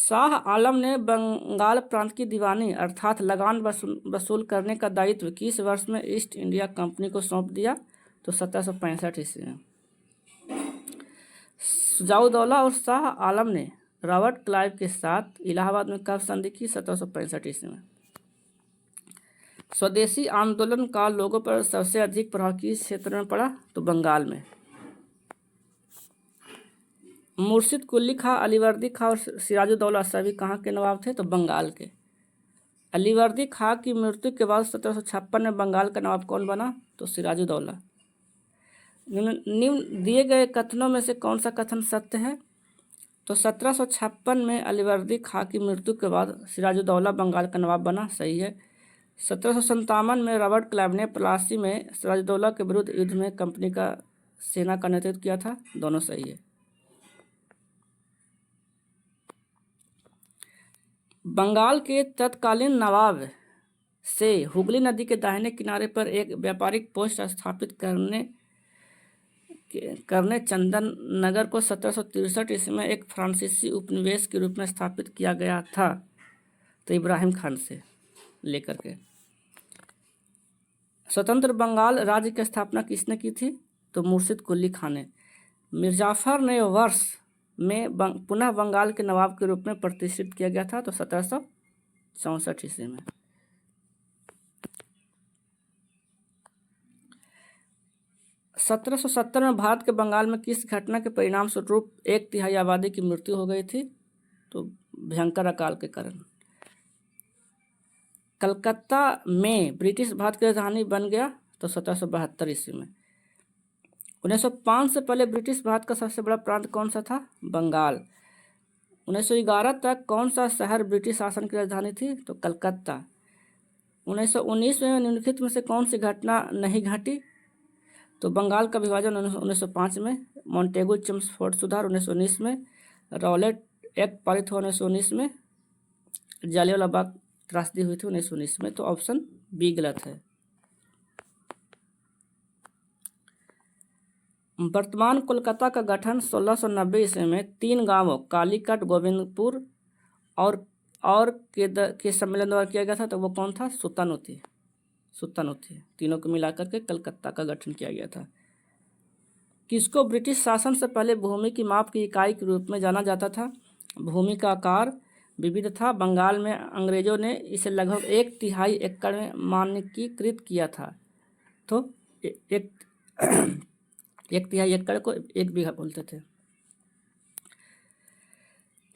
शाह आलम ने बंगाल प्रांत की दीवानी अर्थात लगान वसूल करने का दायित्व किस वर्ष में ईस्ट इंडिया कंपनी को सौंप दिया? तो 1765 ईस्वी में। शुजाउद्दौला और शाह आलम ने रॉबर्ट क्लाइव के साथ इलाहाबाद में कब संधि की? 1765 ईस्वी में। स्वदेशी आंदोलन का लोगों पर सबसे अधिक प्रभाव किस क्षेत्र में पड़ा? तो बंगाल में। मुर्शिद कुली खां, अलीवर्दी खां और सिराजुद्दौला सभी कहाँ के नवाब थे? तो बंगाल के। अलीवर्दी खां की मृत्यु के बाद 1756 में बंगाल का नवाब कौन बना? तो सिराजुद्दौला। निम्न दिए गए कथनों में से कौन सा कथन सत्य है? तो 1756 में अलीवर्दी खां की मृत्यु के बाद सिराजुद्दौला बंगाल का नवाब बना, सही है। 1757 में रॉबर्ट क्लाइव ने प्लासी में सिराजुद्दौला के विरुद्ध युद्ध में कंपनी का सेना का नेतृत्व किया था, दोनों सही है। बंगाल के तत्कालीन नवाब से हुगली नदी के दाहिने किनारे पर एक व्यापारिक पोस्ट स्थापित करने चंदन नगर को 1763 ईस्वी में एक फ्रांसीसी उपनिवेश के रूप में स्थापित किया गया था, तो इब्राहिम खान से लेकर के। स्वतंत्र बंगाल राज्य की स्थापना किसने की थी? तो मुर्शिद कुली खां ने। मिर्जाफर ने वर्ष में पुनः बंगाल के नवाब के रूप में प्रतिष्ठित किया गया था, तो 1764 ईस्वी में। सत्रह सौ 1770 में भारत के बंगाल में किस घटना के परिणाम स्वरूप 1/3 आबादी की मृत्यु हो गई थी? तो भयंकर अकाल के कारण। कलकत्ता में ब्रिटिश भारत की राजधानी बन गया, तो 1772 ईस्वी में। 1905 से पहले ब्रिटिश भारत का सबसे बड़ा प्रांत कौन सा था? बंगाल। 1911 तक कौन सा शहर ब्रिटिश शासन की राजधानी थी? तो कलकत्ता। 1919 में निम्नलिखित में से कौन सी घटना नहीं घटी? तो बंगाल का विभाजन 1905 में, मॉन्टेगू चेम्सफोर्ड सुधार 1919 में, रॉलेट एक्ट पारित हुआ 1919 में, जालियांवाला बाग त्रासदी हुई थी 1919 में, तो ऑप्शन बी गलत है। वर्तमान कोलकाता का गठन 1690 ईस्वी में 3 गांवों कालीकट, गोविंदपुर और के सम्मेलन द्वारा किया गया था, तो वो कौन था? सुल्तानोथी। तीनों को मिलाकर के कलकत्ता का गठन किया गया था। किसको ब्रिटिश शासन से पहले भूमि की माप की इकाई के रूप में जाना जाता था? भूमि का आकार विविध था। बंगाल में अंग्रेजों ने इसे लगभग 1/3 एकड़ में मानकीकृत किया था, तो 1/3 एकड़ को 1 बीघा बोलते थे।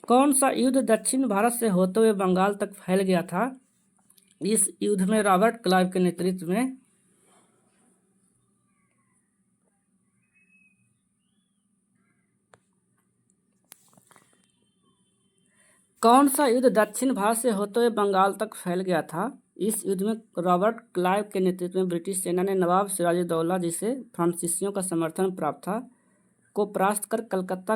कौन सा युद्ध दक्षिण भारत से होते हुए बंगाल तक फैल गया था? इस युद्ध में रॉबर्ट क्लाइव के नेतृत्व में कौन सा युद्ध दक्षिण भारत से होते हुए बंगाल तक फैल गया था? इस युद्ध में रॉबर्ट क्लाइव के नेतृत्व में ब्रिटिश सेना ने नवाब सिराजुद्दौला, जिसे फ्रांसीसियों का समर्थन प्राप्त था, को परास्त कर कलकत्ता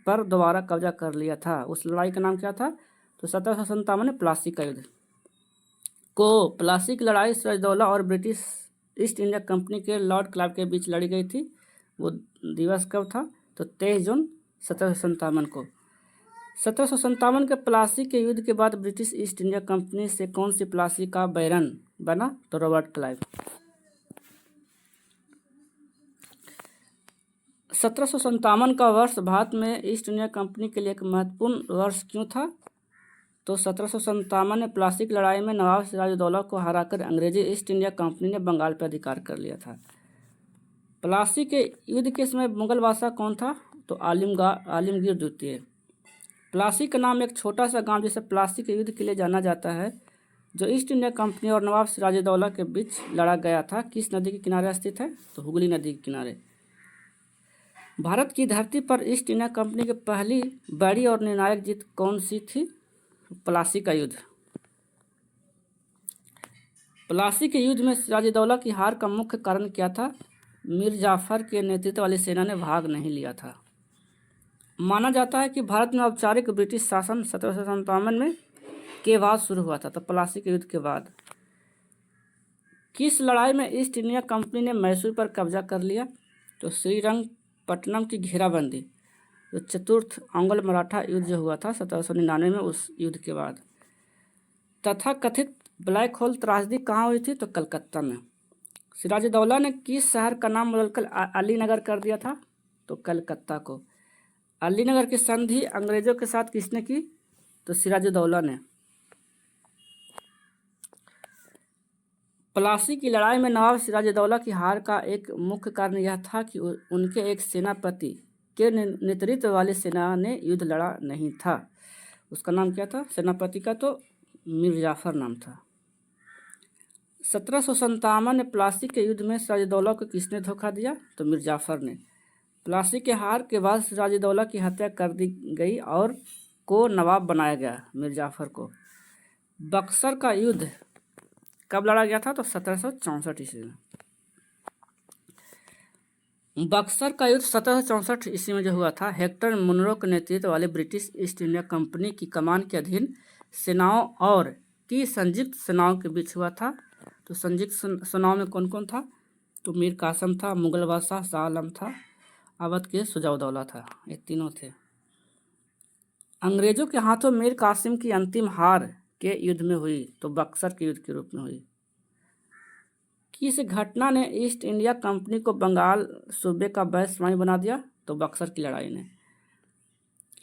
पर दोबारा कब्जा कर लिया था। उस लड़ाई का नाम क्या था? तो 1757 में प्लासी का युद्ध। प्लासी की लड़ाई सिराजुद्दौला और ब्रिटिश ईस्ट इंडिया कंपनी के लॉर्ड क्लाइव के बीच लड़ी गई थी। वो दिवस कब था? तो 23 जून 1757 को। 1757 के प्लासी के युद्ध के बाद ब्रिटिश ईस्ट इंडिया कंपनी से कौन सी प्लासी का बैरन बना? तो रॉबर्ट क्लाइव। 1757 का वर्ष भारत में ईस्ट इंडिया कंपनी के लिए एक महत्वपूर्ण वर्ष क्यों था? तो 1757 में प्लासी की लड़ाई में नवाब सिराजुद्दौला को हराकर अंग्रेजी ईस्ट इंडिया कंपनी ने बंगाल पर अधिकार कर लिया था। प्लासी के युद्ध के समय मुगल बादशाह कौन था? तो आलमगीर द्वितीय। प्लासी का नाम एक छोटा सा गांव जिसे प्लासी के युद्ध के लिए जाना जाता है, जो ईस्ट इंडिया कंपनी और नवाब सिराजुद्दौला के बीच लड़ा गया था, किस नदी के किनारे स्थित है? तो हुगली नदी के किनारे। भारत की धरती पर ईस्ट इंडिया कंपनी की पहली बड़ी और निर्णायक जीत कौन सी थी? प्लासी का युद्ध। प्लासी के युद्ध में सिराजुद्दौला की हार का मुख्य कारण क्या था? मीर जाफर के नेतृत्व वाली सेना ने भाग नहीं लिया था। माना जाता है कि भारत में औपचारिक ब्रिटिश शासन 1757 में के बाद शुरू हुआ था, तो प्लासी के युद्ध के बाद। किस लड़ाई में ईस्ट इंडिया कंपनी ने मैसूर पर कब्जा कर लिया? तो श्रीरंगपट्टनम की घेराबंदी। जो चतुर्थ अंग्ल मराठा युद्ध जो हुआ था 1799 में, उस युद्ध के बाद। तथा कथित ब्लैक होल त्रासदी कहाँ हुई थी? तो कलकत्ता में। सिराजुद्दौला ने किस शहर का नाम बदलकर अलीनगर कर दिया था? तो कलकत्ता को। अलीनगर की संधि अंग्रेजों के साथ किसने की? तो सिराजुद्दौला ने। प्लासी की लड़ाई में नवाब सिराजुद्दौला की हार का एक मुख्य कारण यह था कि उनके एक सेनापति के नेतृत्व वाली सेना ने युद्ध लड़ा नहीं था। उसका नाम क्या था सेनापति का? तो मीर जाफर नाम था। 1757 में प्लासी के युद्ध में सिराजुद्दौला को किसने धोखा दिया? तो मीर जाफर ने। प्लासी के हार के बाद सिराजुद्दौला की हत्या कर दी गई और को नवाब बनाया गया मीर जाफर को। बक्सर का युद्ध कब लड़ा गया था? तो 1764 ईस्वी में। बक्सर का युद्ध 1764 ईस्वी में जो हुआ था, हेक्टर मुनरो के नेतृत्व वाले ब्रिटिश ईस्ट इंडिया कंपनी की कमान के अधीन सेनाओं और की संयुक्त सेनाओं के बीच हुआ था। तो संयुक्त सेनाओं में कौन कौन था? तो मीर कासम था, मुगल बादशाह शाह आलम था, अवध के सुजाउद्दौला था, ये तीनों थे। अंग्रेजों के हाथों मीर कासिम की अंतिम हार के युद्ध में हुई, तो बक्सर के युद्ध के रूप में हुई। किस घटना ने ईस्ट इंडिया कंपनी को बंगाल सूबे का वायसराय बना दिया? तो बक्सर की लड़ाई ने।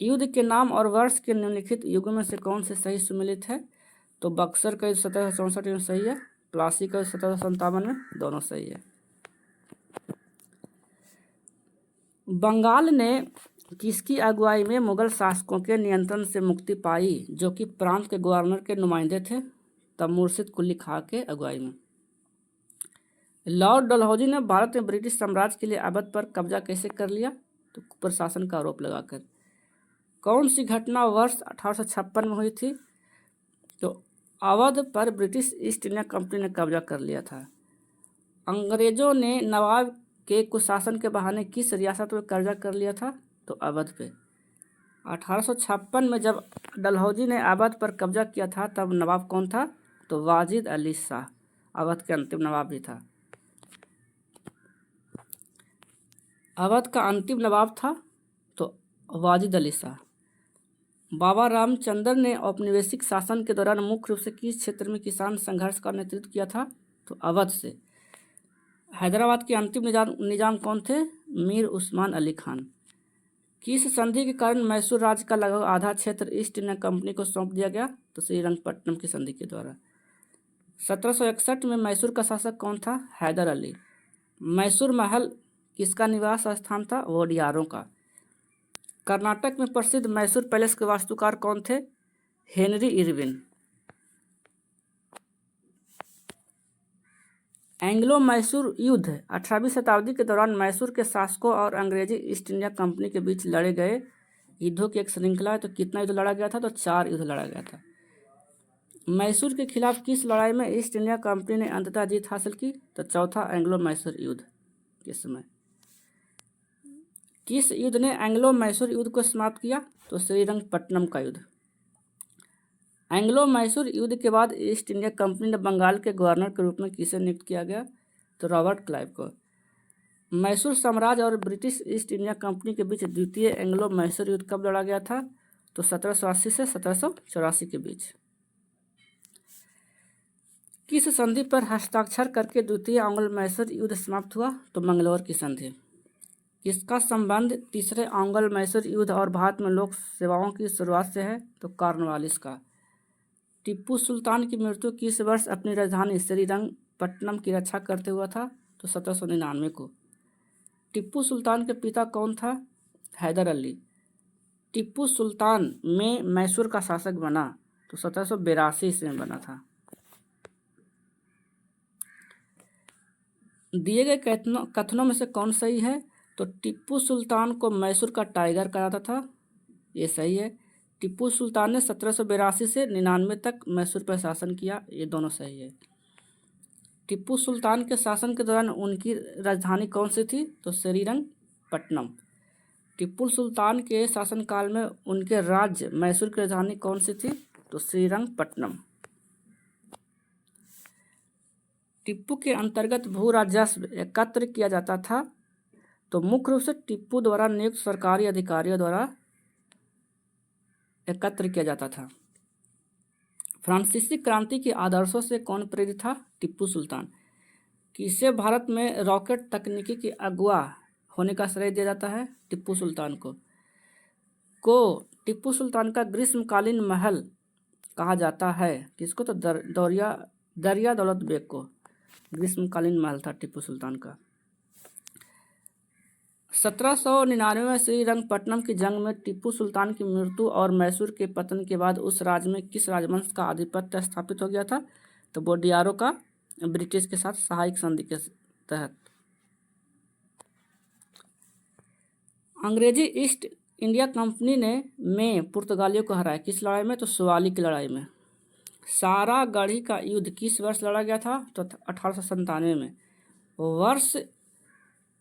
युद्ध के नाम और वर्ष के निम्नलिखित युगों में से कौन से सही सुमेलित है? तो बक्सर का युद्ध 1764 में सही है, प्लासी का युद्ध 1757 में, दोनों सही है। बंगाल ने किसकी अगुवाई में मुगल शासकों के नियंत्रण से मुक्ति पाई, जो कि प्रांत के गवर्नर के नुमाइंदे थे? तब मुर्शिद कुली खां के अगुवाई में। लॉर्ड डलहौजी ने भारत में ब्रिटिश साम्राज्य के लिए अवध पर कब्जा कैसे कर लिया? तो कुप्रशासन का आरोप लगाकर। कौन सी घटना वर्ष 1856 में हुई थी? तो अवध पर ब्रिटिश ईस्ट इंडिया कंपनी ने कब्जा कर लिया था। अंग्रेजों ने नवाब के कुशासन के बहाने किस रियासत में कब्जा कर लिया था? तो अवध पे। 1856 में जब डलहौजी ने अवध पर कब्जा किया था, तब नवाब कौन था? तो वाजिद अली शाह, अवध के अंतिम नवाब भी था। अवध का अंतिम नवाब था तो वाजिद अली शाह। बाबा रामचंद्र ने औपनिवेशिक शासन के दौरान मुख्य रूप से किस क्षेत्र में किसान संघर्ष का नेतृत्व किया था? तो अवध से। हैदराबाद के अंतिम निजाम कौन थे? मीर उस्मान अली खान। किस संधि के कारण मैसूर राज्य का लगभग आधा क्षेत्र ईस्ट इंडिया कंपनी को सौंप दिया गया? तो श्रीरंगपट्टनम की संधि के द्वारा। 1761 में मैसूर का शासक कौन था? हैदर अली। मैसूर महल किसका निवास स्थान था? वोडियारों का। कर्नाटक में प्रसिद्ध मैसूर पैलेस के वास्तुकार कौन थे? Henry Irwin. एंग्लो मैसूर युद्ध 18वीं शताब्दी के दौरान मैसूर के शासकों और अंग्रेजी ईस्ट इंडिया कंपनी के बीच लड़े गए युद्धों की एक श्रृंखला है। तो कितना युद्ध लड़ा गया था? तो 4 युद्ध लड़ा गया था। मैसूर के खिलाफ किस लड़ाई में ईस्ट इंडिया कंपनी ने अंततः जीत हासिल की? तो चौथा एंग्लो मैसूर युद्ध के समय। किस युद्ध ने एंग्लो मैसूर युद्ध को समाप्त किया? तो श्रीरंगपट्टनम का युद्ध। एंग्लो मैसूर युद्ध के बाद ईस्ट इंडिया कंपनी ने बंगाल के गवर्नर के रूप में किसे नियुक्त किया गया? तो रॉबर्ट क्लाइव को। मैसूर साम्राज्य और ब्रिटिश ईस्ट इंडिया कंपनी के बीच द्वितीय एंग्लो मैसूर युद्ध कब लड़ा गया था? तो 1780 से 1784 के बीच। किस संधि पर हस्ताक्षर करके द्वितीय एंग्लो मैसूर युद्ध समाप्त हुआ? तो मंगलौर की संधि। किसका संबंध तीसरे एंग्लो मैसूर युद्ध और भारत में लोक सेवाओं की शुरुआत से है? तो कॉर्नवालिस का। टीपू सुल्तान की मृत्यु किस वर्ष अपनी राजधानी श्रीरंगपट्टनम की रक्षा करते हुआ था? तो 1799 को। टीपू सुल्तान के पिता कौन था? हैदर अली। टीपू सुल्तान में मैसूर का शासक बना तो 1782 ईस्वी में बना था। दिए गए कथनों में से कौन सही है? तो टीपू सुल्तान को मैसूर का टाइगर कहा जाता था, ये सही है। टीपू सुल्तान ने 1782 से 99 तक मैसूर पर शासन किया, ये दोनों सही है। टीपू सुल्तान के शासन के दौरान उनकी राजधानी कौन सी थी? तो श्रीरंगपट्टनम। टीपू सुल्तान के शासनकाल में उनके राज्य मैसूर की राजधानी कौन सी थी? तो श्रीरंगपट्टनम। टीपू के अंतर्गत भू राजस्व एकत्र किया जाता था तो मुख्य रूप से टिप्पू द्वारा नियुक्त सरकारी अधिकारियों द्वारा एकत्र किया जाता था। फ्रांसीसी क्रांति के आदर्शों से कौन प्रेरित था? टिप्पू सुल्तान। किसे भारत में रॉकेट तकनीकी के अगुवा होने का श्रेय दिया जाता है? टिप्पू सुल्तान को। टिप्पू सुल्तान का ग्रीष्मकालीन महल कहा जाता है किसको? तो दरिया दौलत बेग को ग्रीष्मकालीन महल था टिप्पू सुल्तान का। 1799 में श्रीरंगपट्टनम की जंग में टिप्पू सुल्तान की मृत्यु और मैसूर के पतन के बाद उस राज्य में किस राजवंश का आधिपत्य स्थापित हो गया था? तो बोडियारो का, ब्रिटिश के साथ सहायक संधि के तहत। अंग्रेजी ईस्ट इंडिया कंपनी ने पुर्तगालियों को हराया किस लड़ाई में? तो सुवाली की लड़ाई में। सारागढ़ी का युद्ध किस वर्ष लड़ा गया था? तो 1897 में। वर्ष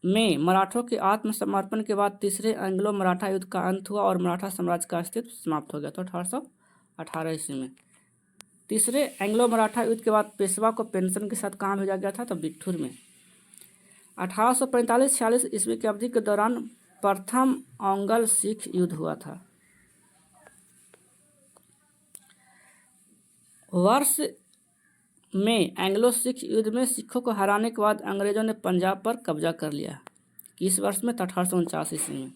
में मराठों के आत्मसमर्पण के बाद तीसरे एंग्लो मराठा युद्ध का अंत हुआ और मराठा साम्राज्य का अस्तित्व समाप्त हो गया था 1818 ईस्वी में। तीसरे एंग्लो मराठा युद्ध के बाद पेशवा को पेंशन के साथ कहाँ भेजा गया था? तो बिठूर में। 1845-46 ईस्वी की अवधि के दौरान प्रथम ओंगल सिख युद्ध हुआ था। वर्ष में एंग्लो सिख युद्ध में सिखों को हराने के बाद अंग्रेजों ने पंजाब पर कब्जा कर लिया किस वर्ष में? तो 1849 ईस्वी में।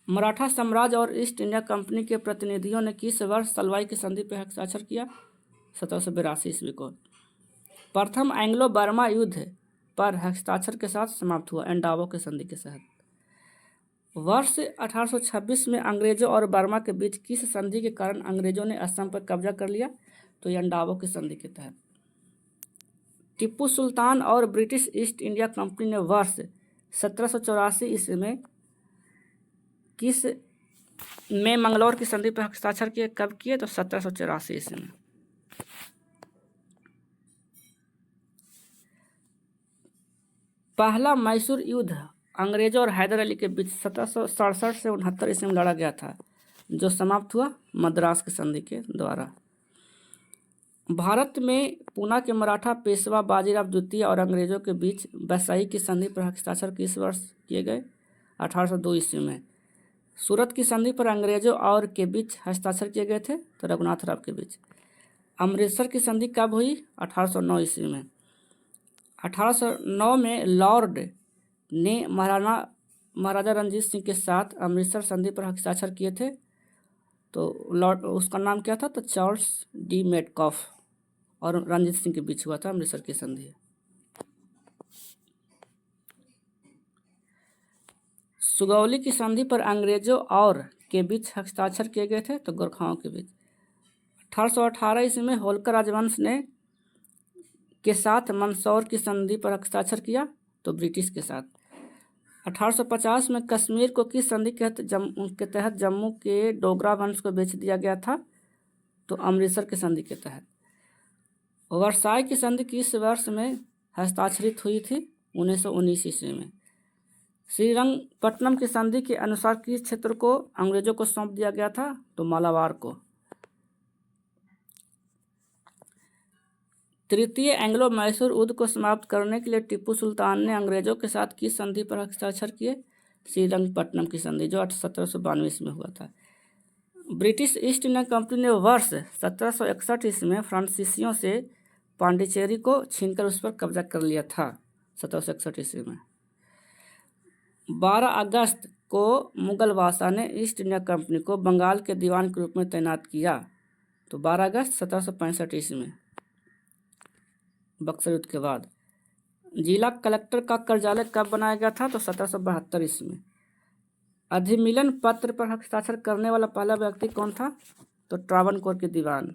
मराठा साम्राज्य और ईस्ट इंडिया कंपनी के प्रतिनिधियों ने किस वर्ष सलवाई की संधि पर हस्ताक्षर किया? 1782 ईस्वी को। प्रथम एंग्लो बर्मा युद्ध पर हस्ताक्षर के साथ समाप्त हुआ एंडावो की संधि के तहत। वर्ष 1826 में अंग्रेजों और बर्मा के बीच किस संधि के कारण अंग्रेजों ने असम पर कब्जा कर लिया? तो एंडावो की संधि के तहत। टिप्पू सुल्तान और ब्रिटिश ईस्ट इंडिया कंपनी ने वर्ष 1784 ईस्वी में किस में मंगलौर की संधि पर हस्ताक्षर किए? कब किए? तो 1784 ईस्वी में। पहला मैसूर युद्ध अंग्रेजों और हैदर अली के बीच 1767 से 69 ईस्वी में लड़ा गया था जो समाप्त हुआ मद्रास की संधि के द्वारा। भारत में पूना के मराठा पेशवा बाजीराव द्वितीय और अंग्रेजों के बीच वैशाली की संधि पर हस्ताक्षर किस वर्ष किए गए? 1802 ईस्वी में। सूरत की संधि पर अंग्रेजों और के बीच हस्ताक्षर किए गए थे तो रघुनाथ राव के बीच। अमृतसर की संधि कब हुई? 1809 ईस्वी में। 1809 में लॉर्ड ने महाराजा रंजीत सिंह के साथ अमृतसर संधि पर हस्ताक्षर किए थे तो लॉर्ड उसका नाम क्या था? तो चार्ल्स डी मेटकॉफ और रंजीत सिंह के बीच हुआ था अमृतसर की संधि। सुगौली की संधि पर अंग्रेजों और के बीच हस्ताक्षर किए गए थे तो गोरखाओं के बीच। 1818 ईस्वी में होलकर राजवंश ने के साथ मंदसौर की संधि पर हस्ताक्षर किया तो ब्रिटिश के साथ। 1850 में कश्मीर को किस संधि के तहत जम्मू के डोगरा वंश को बेच दिया गया था? तो अमृतसर की संधि के तहत। वर्साई की संधि किस वर्ष में हस्ताक्षरित हुई थी? 1919 ईस्वी में। श्रीरंगपट्टनम की संधि के अनुसार किस क्षेत्र को अंग्रेजों को सौंप दिया गया था? तो मालाबार को। तृतीय एंग्लो मैसूर युद्ध को समाप्त करने के लिए टिप्पू सुल्तान ने अंग्रेजों के साथ किस संधि पर हस्ताक्षर किए? श्रीरंगपट्टनम की संधि जो 1792 में हुआ था। ब्रिटिश ईस्ट इंडिया कंपनी ने वर्ष 1761 ईस्वी में फ्रांसीसियों से पांडिचेरी को छीनकर उस पर कब्जा कर लिया था 1761 ईस्वी में। 12 अगस्त को मुगल बादशाह ने ईस्ट इंडिया कंपनी को बंगाल के दीवान के रूप में तैनात किया तो 12 अगस्त 1765 ईस्वी में बक्सर युद्ध के बाद। जिला कलेक्टर का कार्यालय कब बनाया गया था? तो 1772 ईस्वी में। अधिमिलन पत्र पर हस्ताक्षर करने वाला पहला व्यक्ति कौन था? तो ट्रावनकोर के दीवान।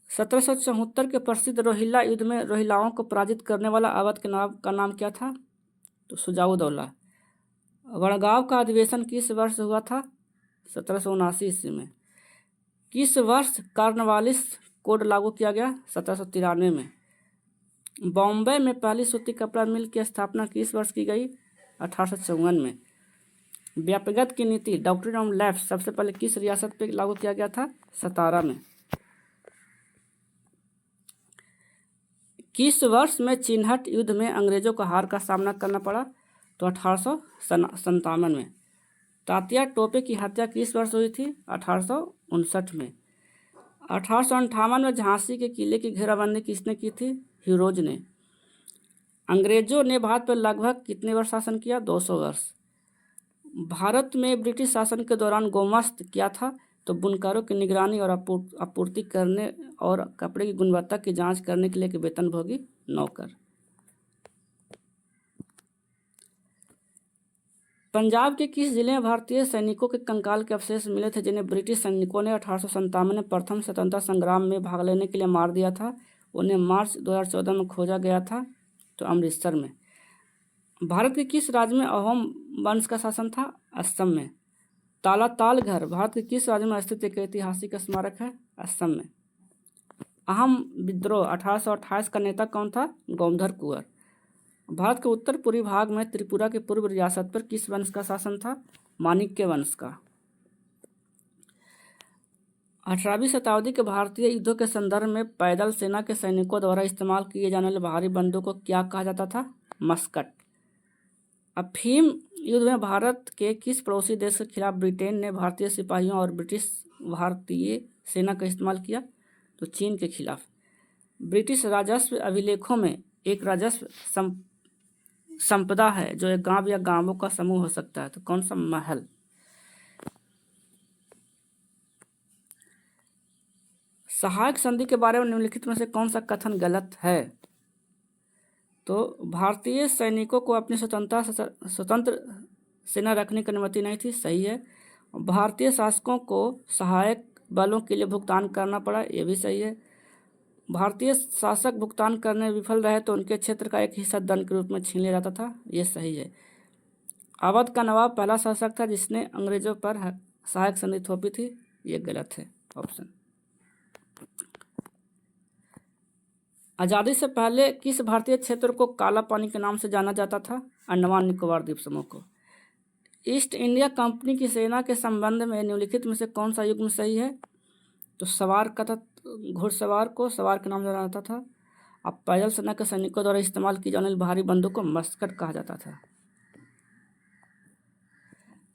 1774 के प्रसिद्ध रोहिल्ला युद्ध में रोहिल्लाओं को पराजित करने वाला अवध के नवाब का नाम क्या था? तो सुजाउद्दौला। वड़गांव का अधिवेशन किस वर्ष हुआ था? 1779 ईस्वी में। किस वर्ष कॉर्नवालिस कोड लागू किया गया? 1793 में। बॉम्बे में पहली सूती कपड़ा मिल की स्थापना किस वर्ष की गई? 1854 में। व्यक्तिगत की नीति डॉक्ट्रिन ऑफ लेफ्ट सबसे पहले किस रियासत पर लागू किया गया था? सतारा में। किस वर्ष में चिनहट युद्ध में अंग्रेजों को हार का सामना करना पड़ा? तो 1857 में। तात्या टोपे की हत्या किस वर्ष हुई थी? 1859 में। 1858 में झांसी के किले की घेराबंदी किसने की थी? हीरोज ने। अंग्रेजों ने भारत पर लगभग कितने वर्ष शासन किया? 200 वर्ष। भारत में ब्रिटिश शासन के दौरान गोमास्त क्या था? तो बुनकरों की निगरानी और आपूर्ति करने और कपड़े की गुणवत्ता की जांच करने के लिए एक वेतनभोगी नौकर। पंजाब के किस जिले में भारतीय सैनिकों के कंकाल के अवशेष मिले थे जिन्हें ब्रिटिश सैनिकों ने 1857 में प्रथम स्वतंत्रता संग्राम में भाग लेने के लिए मार दिया था? उन्हें मार्च 2014 में खोजा गया था। तो अमृतसर में। भारत के किस राज्य में अहोम वंश का शासन था? असम में। तालाताल घर भारत के किस राज्य में स्थित एक ऐतिहासिक स्मारक है? असम में। अहम विद्रोह 1828 का नेता कौन था? गंगाधर कुंवर। भारत के उत्तर पूर्वी भाग में त्रिपुरा के पूर्व रियासत पर किस वंश का शासन था? माणिक्य वंश का। 18वीं शताब्दी के भारतीय युद्धों के संदर्भ में पैदल सेना के सैनिकों द्वारा इस्तेमाल किए जाने वाले भारी बंदूक को क्या कहा जाता था? मस्कट। अफीम युद्ध में भारत के किस पड़ोसी देश के खिलाफ ब्रिटेन ने भारतीय सिपाहियों और ब्रिटिश भारतीय सेना का इस्तेमाल किया? तो चीन के खिलाफ। ब्रिटिश राजस्व अभिलेखों में एक राजस्व संपदा है जो एक गांव या गांवों का समूह हो सकता है। तो कौन सा? महल। सहायक संधि के बारे में निम्नलिखित में से कौन सा कथन गलत है? तो भारतीय सैनिकों को अपनी स्वतंत्र सेना रखने की अनुमति नहीं थी। सही है। भारतीय शासकों को सहायक बलों के लिए भुगतान करना पड़ा। ये भी सही है। भारतीय शासक भुगतान करने में विफल रहे तो उनके क्षेत्र का एक हिस्सा दंड के रूप में छीन लिया जाता था। ये सही है। अवध का नवाब पहला शासक था जिसने अंग्रेजों पर सहायक संधि थोपी थी। ये गलत है ऑप्शन। आज़ादी से पहले किस भारतीय क्षेत्र को काला पानी के नाम से जाना जाता था? अंडमान निकोबार द्वीप समूह को। ईस्ट इंडिया कंपनी की सेना के संबंध में निम्नलिखित में से कौन सा युग्म सही है? तो सवार का था। घुड़सवार को सवार के नाम से जाना जाता था। अब पैदल सेना के सैनिकों द्वारा इस्तेमाल की जाने वाली भारी बंदूक को मस्कट कहा जाता था।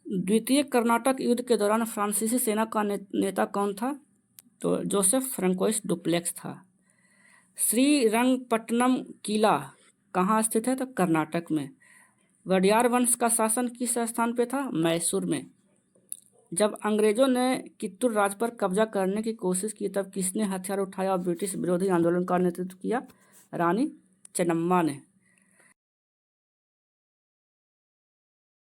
द्वितीय कर्नाटक युद्ध के दौरान फ्रांसीसी सेना का नेता कौन था? तो जोसेफ फ्रांकोइस डुप्लेक्स था। श्रीरंगपट्टनम किला कहाँ स्थित है? तो कर्नाटक में। वडियार वंश का शासन किस स्थान पे था? मैसूर में। जब अंग्रेजों ने कित्तूर राज्य पर कब्जा करने की कोशिश की तब किसने हथियार उठाया और ब्रिटिश विरोधी आंदोलन का नेतृत्व किया? रानी चेन्नम्मा ने।